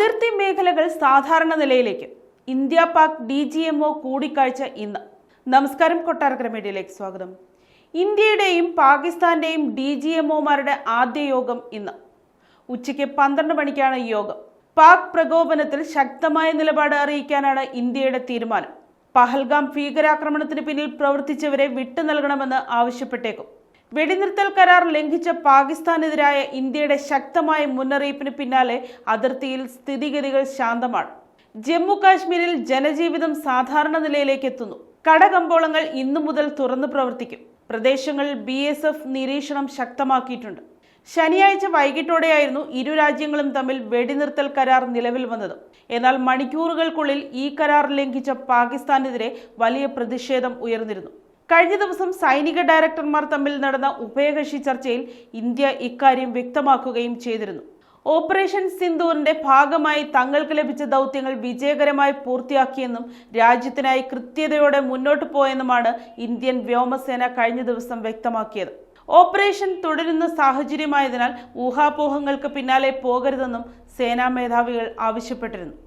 അതിർത്തി മേഖലകൾ സാധാരണ നിലയിലേക്ക്. ഇന്ത്യ പാക് DGMO കൂടിക്കാഴ്ച ഇന്ന്. നമസ്കാരം, കൊട്ടാരക്കര മീഡിയയിലേക്ക് സ്വാഗതം. ഇന്ത്യയുടെയും പാകിസ്ഥാന്റെയും DGMOമാരുടെ ആദ്യ യോഗം ഇന്ന് ഉച്ചയ്ക്ക് 12 മണിക്കാണ് യോഗം. പാക് പ്രകോപനത്തിൽ ശക്തമായ നിലപാട് അറിയിക്കാനാണ് ഇന്ത്യയുടെ തീരുമാനം. പഹൽഗാം ഭീകരാക്രമണത്തിന് പിന്നിൽ പ്രവർത്തിച്ചവരെ വിട്ടു നൽകണമെന്ന് ആവശ്യപ്പെട്ടേക്കും. വെടിനിർത്തൽ കരാർ ലംഘിച്ച പാകിസ്ഥാനെതിരായ ഇന്ത്യയുടെ ശക്തമായ മുന്നറിയിപ്പിന് പിന്നാലെ അതിർത്തിയിൽ സ്ഥിതിഗതികൾ ശാന്തമാണ്. ജമ്മു കാശ്മീരിൽ ജനജീവിതം സാധാരണ നിലയിലേക്ക് എത്തുന്നു. കടകമ്പോളങ്ങൾ ഇന്നു മുതൽ തുറന്നു പ്രവർത്തിക്കും. പ്രദേശങ്ങളിൽ BSF നിരീക്ഷണം ശക്തമാക്കിയിട്ടുണ്ട്. ശനിയാഴ്ച വൈകിട്ടോടെയായിരുന്നു ഇരു രാജ്യങ്ങളും തമ്മിൽ വെടിനിർത്തൽ കരാർ നിലവിൽ വന്നത്. എന്നാൽ മണിക്കൂറുകൾക്കുള്ളിൽ ഈ കരാർ ലംഘിച്ച പാകിസ്ഥാനെതിരെ വലിയ പ്രതിഷേധം ഉയർന്നിരുന്നു. കഴിഞ്ഞ ദിവസം സൈനിക ഡയറക്ടർമാർ തമ്മിൽ നടന്ന ഉഭയകക്ഷി ചർച്ചയിൽ ഇന്ത്യ ഇക്കാര്യം വ്യക്തമാക്കുകയും ചെയ്തിരുന്നു. ഓപ്പറേഷൻ സിന്ദൂറിന്റെ ഭാഗമായി തങ്ങൾക്ക് ലഭിച്ച ദൗത്യങ്ങൾ വിജയകരമായി പൂർത്തിയാക്കിയെന്നും രാജ്യത്തിനായി കൃത്യതയോടെ മുന്നോട്ട് പോയെന്നുമാണ് ഇന്ത്യൻ വ്യോമസേന കഴിഞ്ഞ ദിവസം വ്യക്തമാക്കിയത്. ഓപ്പറേഷൻ തുടരുന്ന സാഹചര്യമായതിനാൽ ഊഹാപോഹങ്ങൾക്ക് പിന്നാലെ പോകരുതെന്നും സേനാ മേധാവികൾ ആവശ്യപ്പെട്ടിരുന്നു.